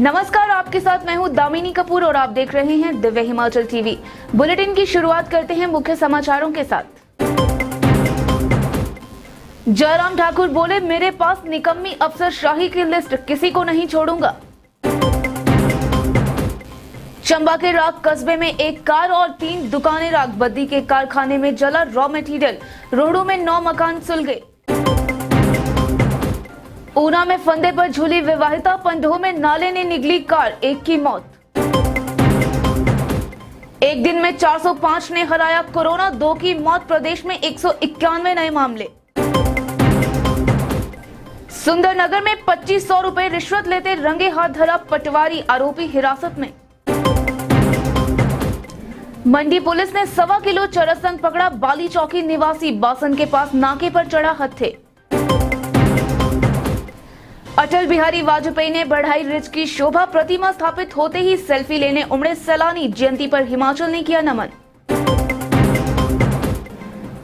नमस्कार, आपके साथ मैं हूं दामिनी कपूर और आप देख रहे हैं दिव्य हिमाचल टीवी। बुलेटिन की शुरुआत करते हैं मुख्य समाचारों के साथ। जयराम ठाकुर बोले, मेरे पास निकम्मी अफसरशाही की लिस्ट, किसी को नहीं छोड़ूंगा। चंबा के राग कस्बे में एक कार और 3 दुकानें राख, बद्दी के कारखाने में जला रॉ मटेरियल, रोहडू में 9 मकान सुलगे। ऊना में फंदे पर झूली विवाहिता, पंडोह में नाले ने निगली कार, एक की मौत। एक दिन में 405 ने हराया कोरोना, 2 की मौत, प्रदेश में 191 नए मामले। सुंदरनगर में 2500 रुपए रिश्वत लेते रंगे हाथ धरा पटवारी, आरोपी हिरासत में। मंडी पुलिस ने 1.25 किलो चरस संग पकड़ा, बाली चौकी निवासी बासन के पास नाके पर चढ़ा हत्थे। अटल बिहारी वाजपेयी ने बढ़ाई रिज की शोभा, प्रतिमा स्थापित होते ही सेल्फी लेने उमड़े सैलानी, जयंती पर हिमाचल ने किया नमन।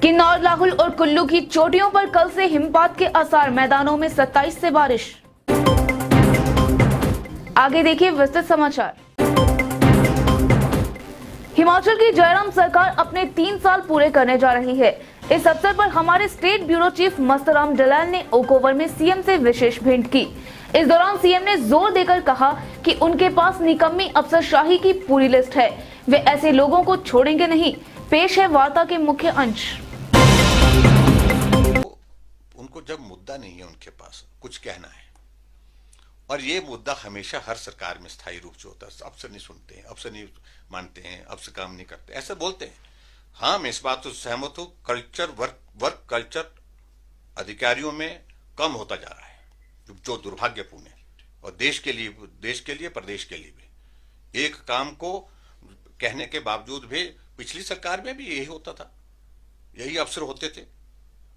किन्नौर, लाहुल और कुल्लू की चोटियों पर कल से हिमपात के आसार, मैदानों में 27 से बारिश। आगे देखिए विस्तृत समाचार। हिमाचल की जयराम सरकार अपने 3 साल पूरे करने जा रही है। इस अवसर पर हमारे स्टेट ब्यूरो चीफ मस्तराम दलाल ने ओक ओवर में सीएम से विशेष भेंट की। इस दौरान सीएम ने जोर देकर कहा कि उनके पास निकम्मी अफसरशाही की पूरी लिस्ट है, वे ऐसे लोगों को छोड़ेंगे नहीं। पेश है वार्ता के मुख्य अंश। उनको जब मुद्दा नहीं है उनके पास कुछ कहना है, और ये मुद्दा हमेशा हर सरकार में स्थायी रूप से होता है। अफसर नहीं सुनते हैं, अफसर नहीं मानते हैं, अफसर काम नहीं करते, ऐसे बोलते हैं। हाँ, मैं इस बात से सहमत हूं, कल्चर वर्क कल्चर अधिकारियों में कम होता जा रहा है, जो दुर्भाग्यपूर्ण है, और देश के लिए, प्रदेश के लिए भी। एक काम को कहने के बावजूद भी पिछली सरकार में भी यही होता था, यही अफसर होते थे।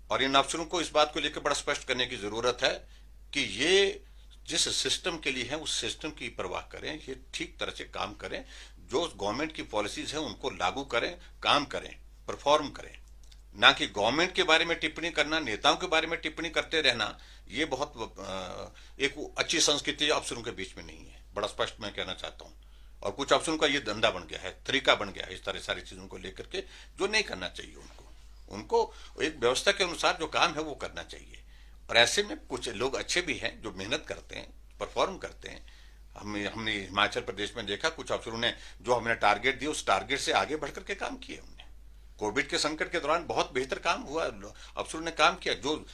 और इन अफसरों को इस बात को लेकर बड़ा स्पष्ट करने की जरूरत है कि ये जिस सिस्टम के लिए है उस सिस्टम की परवाह करें, ये ठीक तरह से काम करें, जो गवर्नमेंट की पॉलिसीज है उनको लागू करें, काम करें, परफॉर्म करें, ना कि गवर्नमेंट के बारे में टिप्पणी करना, नेताओं के बारे में टिप्पणी करते रहना। ये बहुत एक अच्छी संस्कृति अफसरों के बीच में नहीं है, बड़ा स्पष्ट मैं कहना चाहता हूं। और कुछ अफसरों का ये धंधा बन गया है, तरीका बन गया है इस तरह सारी चीजों को लेकर के, जो नहीं करना चाहिए। उनको एक व्यवस्था के अनुसार जो काम है वो करना चाहिए। और ऐसे में कुछ लोग अच्छे भी हैं जो मेहनत करते हैं, परफॉर्म करते हैं। हमने हिमाचल प्रदेश में देखा, कुछ अफसरों ने जो हमने टारगेट दिया उस टारगेट से आगे बढ़कर के काम किए। हमने कोविड के संकट के दौरान बहुत बेहतर काम हुआ, अफसरों ने काम किया। जो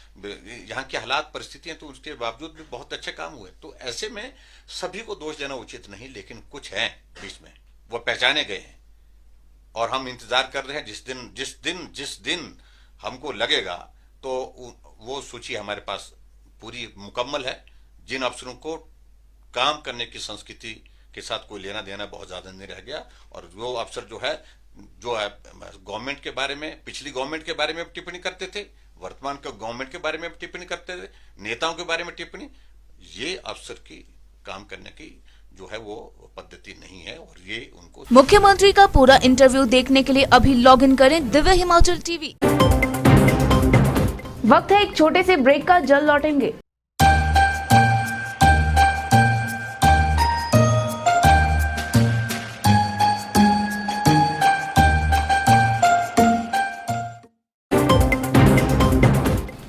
यहाँ की हालात परिस्थितियां तो उसके बावजूद भी बहुत अच्छे काम हुए। तो ऐसे में सभी को दोष देना उचित नहीं, लेकिन कुछ हैं बीच में, वो पहचाने गए हैं। और हम इंतजार कर रहे हैं जिस दिन हमको लगेगा तो वो सूची हमारे पास पूरी मुकम्मल है। जिन अफसरों को काम करने की संस्कृति के साथ कोई लेना देना बहुत ज्यादा नहीं रह गया, और वो अफसर जो है गवर्नमेंट के बारे में, पिछली गवर्नमेंट के बारे में टिप्पणी करते थे, वर्तमान के गवर्नमेंट के बारे में टिप्पणी करते थे, नेताओं के बारे में टिप्पणी, ये अफसर की काम करने की जो है वो पद्धति नहीं है। और ये उनको मुख्यमंत्री का पूरा इंटरव्यू देखने के लिए अभी लॉग इन करें दिव्य हिमाचल टीवी। वक्त है एक छोटे से ब्रेक का, जल्द लौटेंगे।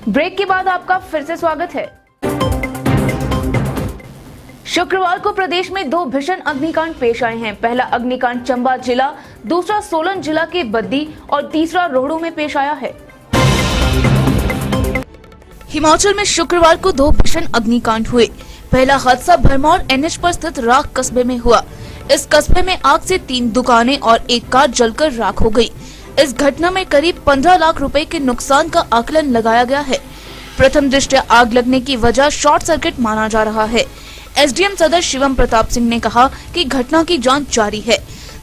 ब्रेक के बाद आपका फिर से स्वागत है। शुक्रवार को प्रदेश में 2 भीषण अग्निकांड पेश आए हैं। पहला अग्निकांड चंबा जिला, दूसरा सोलन जिला के बद्दी और तीसरा रोहडू में पेश आया है। हिमाचल में शुक्रवार को 2 भीषण अग्निकांड हुए। पहला हादसा भरमौर एनएच पर स्थित राख कस्बे में हुआ। इस कस्बे में आग से 3 दुकानें और एक कार जलकर राख हो गई। इस घटना में करीब 15 लाख रुपए के नुकसान का आकलन लगाया गया है। प्रथम दृष्टया आग लगने की वजह शॉर्ट सर्किट माना जा रहा है। एसडीएम सदर शिवम प्रताप सिंह ने कहा कि घटना की जांच जारी है।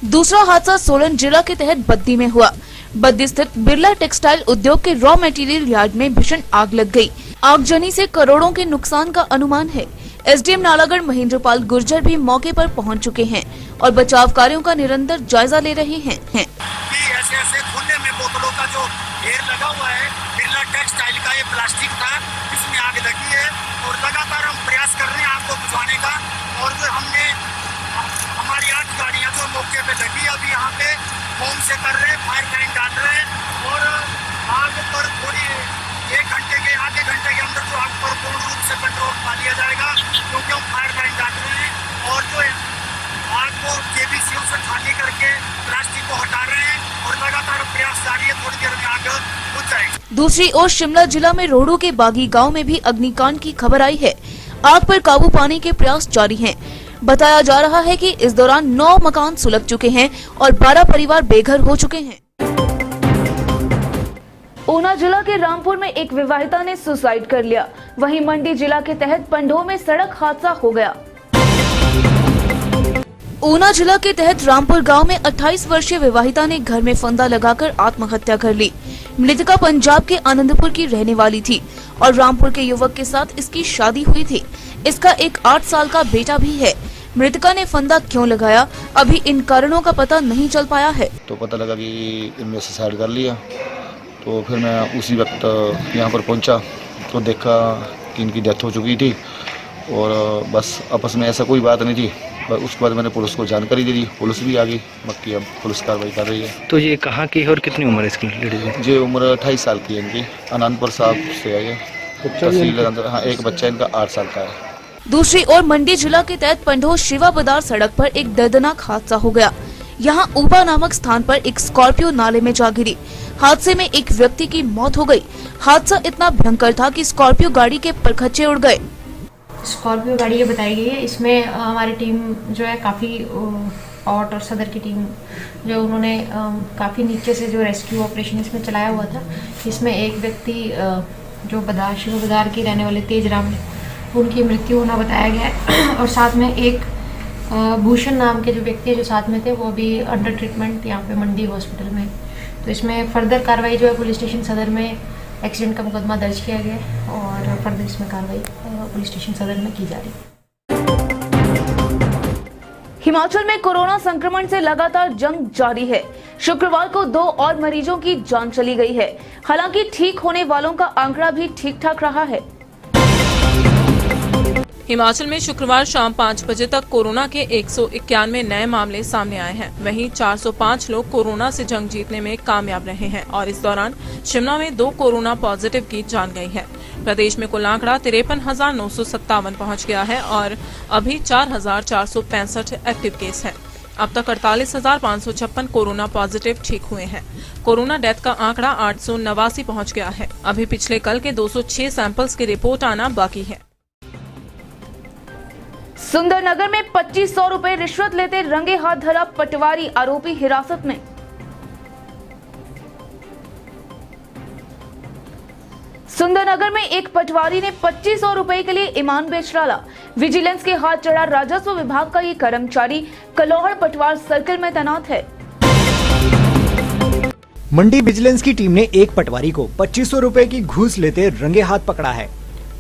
दूसरा हादसा सोलन जिला के तहत बद्दी में हुआ। बद्दी स्थित बिरला टेक्सटाइल उद्योग के रॉ मटेरियल यार्ड में भीषण आग लग गई। आगजनी से करोड़ों के नुकसान का अनुमान है। एसडीएम नालागढ़ महेंद्रपाल गुर्जर भी मौके पर पहुंच चुके हैं और बचाव कार्यों का निरंतर जायजा ले रहे हैं। ऐसे खुले में बोतलों का जो ढेर लगा हुआ है, बिरला टेक्सटाइल का ये प्लास्टिक था, इसमें आग लगी है और लगातार हम प्रयास कर रहे हैं आग को बुझाने का। और जो हमने हमारी 8 गाड़ियां जो मौके पे लगी अभी यहाँ पे होम से कर रहे हैं, फायर लाइन डाल रहे हैं और आग पर थोड़ी 1 घंटे के आधे घंटे के अंदर जो आग पर पूर्ण रूप से कंट्रोल पा लिया जाएगा, क्योंकि हम फायर लाइन डाल रहे हैं और जो आग को केबीसीओ से खाली करके प्लास्टिक को हटा रहे हैं और लगातार प्रयास जारी है, थोड़ी देर में आग बुझ जाएगी। दूसरी ओर शिमला जिला में रोहड़ू के बागी गांव में भी अग्निकांड की खबर आई है। आग पर काबू पाने के प्रयास जारी हैं। बताया जा रहा है कि इस दौरान 9 मकान सुलग चुके हैं और 12 परिवार बेघर हो चुके हैं। ऊना जिला के रामपुर में एक विवाहिता ने सुसाइड कर लिया। वहीं मंडी जिला के तहत पंडोह में सड़क हादसा हो गया। ऊना जिला के तहत रामपुर गांव में 28 वर्षीय विवाहिता ने घर में फंदा लगाकर आत्महत्या कर ली। मृतका पंजाब के आनंदपुर की रहने वाली थी और रामपुर के युवक के साथ इसकी शादी हुई थी। इसका एक 8 साल का बेटा भी है। मृतका ने फंदा क्यों लगाया, अभी इन कारणों का पता नहीं चल पाया है। तो पता लगा कि इनमें सुसाइड कर लिया, तो फिर मैं उसी वक्त यहाँ पर पहुँचा तो देखा कि इनकी डेथ हो चुकी थी और बस आपस में ऐसा कोई बात नहीं थी। बस उसके बाद मैंने पुलिस को जानकारी दे दी, पुलिस भी आ गई, बाकी अब पुलिस कार्रवाई कर रही है। तो ये कहाँ की है और कितनी उम्र है इसकी लेडीज की? ये उम्र 28 साल की है इनकी, आनंदपुर साहब से आई है। हाँ, एक बच्चा इनका 8 साल का है। दूसरी ओर मंडी जिला के तहत पंडोह शिवा बाजार सड़क पर एक दर्दनाक हादसा हो गया। यहाँ ऊबा नामक स्थान पर एक स्कॉर्पियो नाले में जा गिरी। हादसे में एक व्यक्ति की मौत हो गई। हादसा इतना भयंकर था कि स्कॉर्पियो गाड़ी के परखच्चे उड़ गए। स्कॉर्पियो गाड़ी ये बताई गई है, इसमें हमारी टीम जो है काफ़ी पॉट और सदर की टीम जो उन्होंने काफ़ी नीचे से जो रेस्क्यू ऑपरेशन इसमें चलाया हुआ था। इसमें एक व्यक्ति जो शिवा बाजार के रहने वाले तेज राम, उनकी मृत्यु होना बताया गया है और साथ में एक भूषण नाम के जो व्यक्ति जो साथ में थे वो भी अंडर ट्रीटमेंट यहाँ पे मंडी हॉस्पिटल में। तो इसमें फर्दर कार्रवाई जो है पुलिस स्टेशन सदर में एक्सीडेंट का मुकदमा दर्ज किया गया है और फर्दर इसमें कार्रवाई पुलिस स्टेशन सदर में की जा रही है। हिमाचल में कोरोना संक्रमण से लगातार जंग जारी है। शुक्रवार को 2 और मरीजों की जान चली गई है। हालांकि ठीक होने वालों का आंकड़ा भी ठीक ठाक रहा है। हिमाचल में शुक्रवार शाम 5 बजे तक कोरोना के 191 नए मामले सामने आए हैं। वहीं 405 लोग कोरोना से जंग जीतने में कामयाब रहे हैं और इस दौरान शिमला में 2 कोरोना पॉजिटिव की जान गई है। प्रदेश में कुल आंकड़ा 53,957 पहुंच गया है और अभी 4,465 एक्टिव केस हैं। अब तक 48,556 कोरोना पॉजिटिव ठीक हुए हैं। कोरोना डेथ का आंकड़ा 889 पहुंच गया है। अभी पिछले कल के 206 सैंपल्स की रिपोर्ट आना बाकी है। सुंदरनगर में 2500 रुपए रिश्वत लेते रंगे हाथ धरा पटवारी, आरोपी हिरासत में। सुंदरनगर में एक पटवारी ने 2500 रुपए के लिए ईमान बेच डाला। विजिलेंस के हाथ चढ़ा राजस्व विभाग का ये कर्मचारी कलौहड़ पटवार सर्किल में तैनात है। मंडी विजिलेंस की टीम ने एक पटवारी को 2500 रुपए की घूस लेते रंगे हाथ पकड़ा है।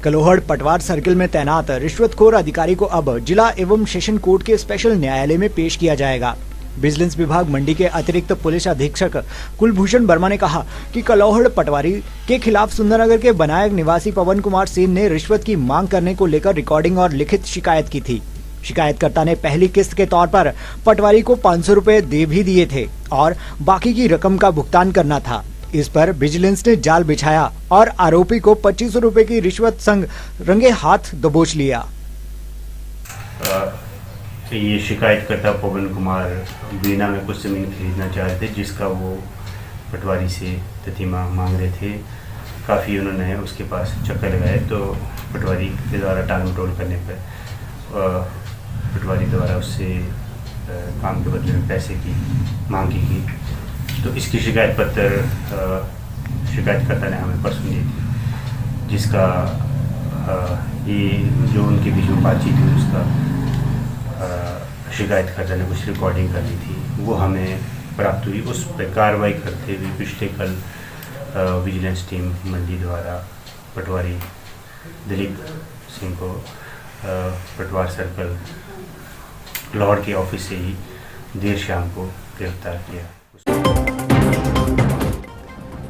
कलौहड़ पटवार सर्किल में तैनात रिश्वतखोर अधिकारी को अब जिला एवं सेशन कोर्ट के स्पेशल न्यायालय में पेश किया जाएगा। विजिलेंस विभाग मंडी के अतिरिक्त पुलिस अधीक्षक कुलभूषण वर्मा ने कहा कि कलौहड़ पटवारी के खिलाफ सुंदरनगर के बनायक निवासी पवन कुमार सेन ने रिश्वत की मांग करने को लेकर रिकॉर्डिंग और लिखित शिकायत की थी। शिकायतकर्ता ने पहली किस्त के तौर पर पटवारी को 500 रुपए दे भी दिए थे और बाकी की रकम का भुगतान करना था। इस पर विजिलेंस ने जाल बिछाया और आरोपी को 2500 रुपए की रिश्वत संग रंगे हाथ दबोच लिया। ये शिकायतकर्ता पवन कुमार बीना में कुछ जमीन खरीदना चाह रहे थे, जिसका वो पटवारी से ततीमा मांग रहे थे। काफ़ी उन्होंने उसके पास चक्कर लगाए, तो पटवारी के द्वारा टाल मटोल करने पर पटवारी द्वारा उससे काम के बदले में पैसे की मांग की गई। तो इसकी शिकायत पत्र शिकायतकर्ता ने हमें परसों दी थी, जिसका ये जो उनके बीच में बातचीत हुई उसका शिकायतकर्ता ने कुछ रिकॉर्डिंग करनी थी, वो हमें प्राप्त हुई। उस पर कार्रवाई करते हुए पिछले कल विजिलेंस टीम मंडी द्वारा पटवारी दिलीप सिंह को पटवार सर्कल लाहौर के ऑफिस से ही देर शाम को गिरफ्तार किया।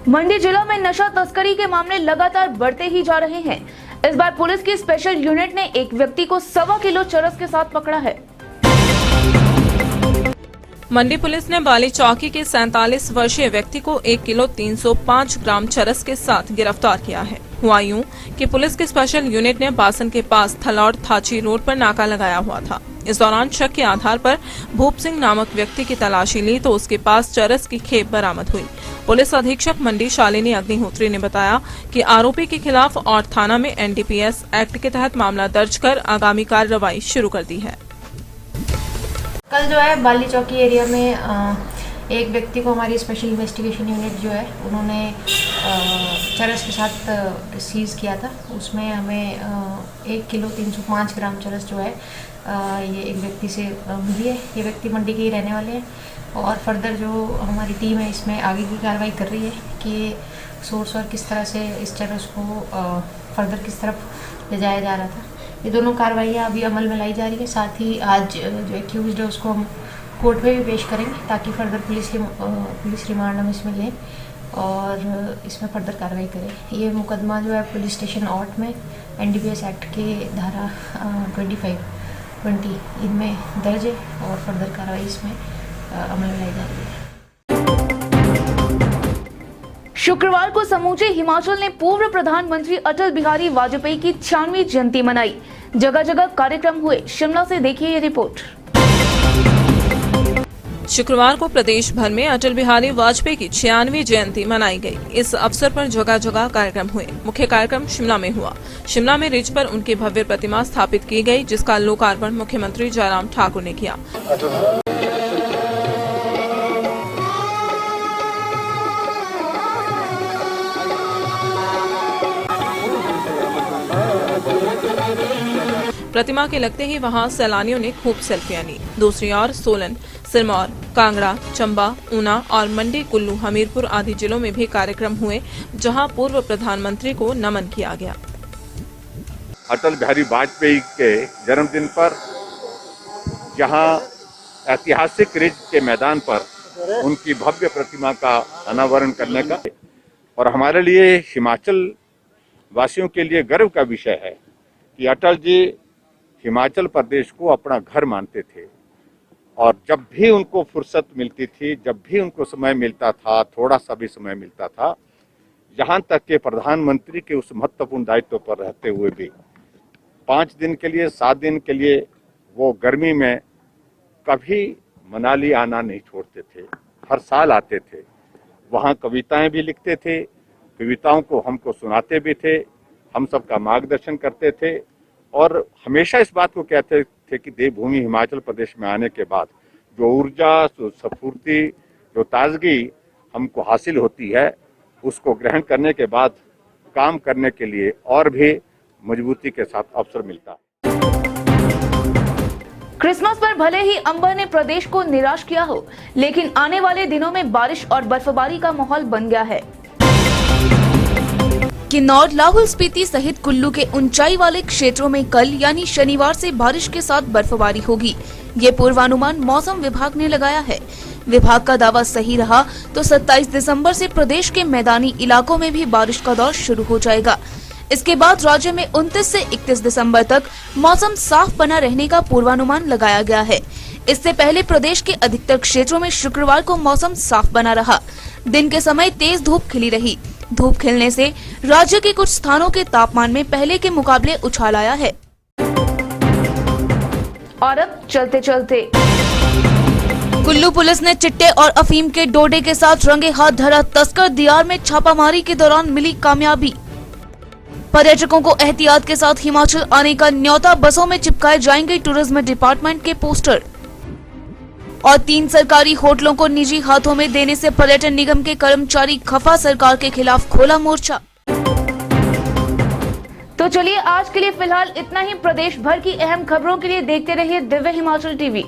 मंडी जिला में नशा तस्करी के मामले लगातार बढ़ते ही जा रहे हैं। इस बार पुलिस की स्पेशल यूनिट ने एक व्यक्ति को 1.25 किलो चरस के साथ पकड़ा है। मंडी पुलिस ने बाली चौकी के 47 वर्षीय व्यक्ति को 1 किलो 305 ग्राम चरस के साथ गिरफ्तार किया है। हुआ यूं कि पुलिस की स्पेशल यूनिट ने बासन के पास थलौड़ थाची रोड पर नाका लगाया हुआ था। इस दौरान शक के आधार पर भूप सिंह नामक व्यक्ति की तलाशी ली तो उसके पास चरस की खेप बरामद हुई। पुलिस अधीक्षक मंडी शालिनी अग्निहोत्री ने बताया कि आरोपी के खिलाफ और थाना में NDPS एक्ट के तहत मामला दर्ज कर आगामी कार्रवाई शुरू कर दी है। कल जो है बाली चौकी एरिया में एक व्यक्ति को हमारी स्पेशल इन्वेस्टिगेशन यूनिट जो है उन्होंने चरस के साथ सीज़ किया था। उसमें हमें 1 किलो 305 ग्राम चरस जो है ये एक व्यक्ति से मिली है। ये व्यक्ति मंडी के ही रहने वाले हैं और फर्दर जो हमारी टीम है इसमें आगे की कार्रवाई कर रही है कि सोर्स और किस तरह से इस चरस को फर्दर किस तरफ ले जाया जा रहा था। ये दोनों कार्रवाइयाँ अभी अमल में लाई जा रही है। साथ ही आज जो एक्यूज्ड है उसको हम कोर्ट में भी पेश करेंगे ताकि फर्दर पुलिस रिमांड हम इसमें लें और इसमें फर्दर कार्रवाई करें। ये मुकदमा जो है पुलिस स्टेशन ऑट में NDPS एक्ट के धारा 25-20 इनमें दर्ज है और फर्दर कार्रवाई इसमें अमल में लाई जा रही है। शुक्रवार को समूचे हिमाचल ने पूर्व प्रधानमंत्री अटल बिहारी वाजपेयी की 96वीं जयंती मनाई। जगह जगह कार्यक्रम हुए। शिमला से देखिए ये रिपोर्ट। शुक्रवार को प्रदेश भर में अटल बिहारी वाजपेयी की 96वीं जयंती मनाई गई। इस अवसर पर जगह जगह कार्यक्रम हुए। मुख्य कार्यक्रम शिमला में हुआ। शिमला में रिज पर उनकी भव्य प्रतिमा स्थापित की गई जिसका लोकार्पण मुख्यमंत्री जयराम ठाकुर ने किया। प्रतिमा के लगते ही वहां सैलानियों ने खूब सेल्फियां ली। दूसरी ओर सोलन, सिरमौर, कांगड़ा, चंबा, ऊना और मंडी, कुल्लू, हमीरपुर आदि जिलों में भी कार्यक्रम हुए जहां पूर्व प्रधानमंत्री को नमन किया गया। अटल बिहारी वाजपेयी के जन्मदिन पर जहां ऐतिहासिक रिज के मैदान पर उनकी भव्य प्रतिमा का अनावरण करने का और हमारे लिए हिमाचल वासियों के लिए गर्व का विषय है कि अटल जी हिमाचल प्रदेश को अपना घर मानते थे और जब भी उनको फुर्सत मिलती थी, जब भी उनको समय मिलता था, थोड़ा सा भी समय मिलता था, यहाँ तक कि प्रधानमंत्री के उस महत्वपूर्ण दायित्व पर रहते हुए भी 5 दिन के लिए 7 दिन के लिए वो गर्मी में कभी मनाली आना नहीं छोड़ते थे। हर साल आते थे, वहाँ कविताएं भी लिखते थे, कविताओं को हमको सुनाते भी थे, हम सबका मार्गदर्शन करते थे और हमेशा इस बात को कहते थे कि देवभूमि हिमाचल प्रदेश में आने के बाद जो ऊर्जा, जो स्फूर्ति, जो ताजगी हमको हासिल होती है उसको ग्रहण करने के बाद काम करने के लिए और भी मजबूती के साथ अवसर मिलता है। क्रिसमस पर भले ही अंबर ने प्रदेश को निराश किया हो, लेकिन आने वाले दिनों में बारिश और बर्फबारी का माहौल बन गया है। किन्नौर, लाहौल स्पीति सहित कुल्लू के ऊंचाई वाले क्षेत्रों में कल यानी शनिवार से बारिश के साथ बर्फबारी होगी। ये पूर्वानुमान मौसम विभाग ने लगाया है। विभाग का दावा सही रहा तो 27 दिसंबर से प्रदेश के मैदानी इलाकों में भी बारिश का दौर शुरू हो जाएगा। इसके बाद राज्य में 29 से 31 दिसंबर तक मौसम साफ बना रहने का पूर्वानुमान लगाया गया है। इससे पहले प्रदेश के अधिकतर क्षेत्रों में शुक्रवार को मौसम साफ बना रहा। दिन के समय तेज धूप खिली रही। धूप खिलने से राज्य के कुछ स्थानों के तापमान में पहले के मुकाबले उछाल आया है। और अब चलते चलते कुल्लू पुलिस ने चिट्टे और अफीम के डोडे के साथ रंगे हाथ धरा तस्कर। दियार में छापामारी के दौरान मिली कामयाबी। पर्यटकों को एहतियात के साथ हिमाचल आने का न्योता। बसों में चिपकाए जाएंगे टूरिज्म डिपार्टमेंट के पोस्टर। और 3 सरकारी होटलों को निजी हाथों में देने से पर्यटन निगम के कर्मचारी खफा। सरकार के खिलाफ खोला मोर्चा। तो चलिए आज के लिए फिलहाल इतना ही। प्रदेश भर की अहम खबरों के लिए देखते रहिए दिव्य हिमाचल टीवी।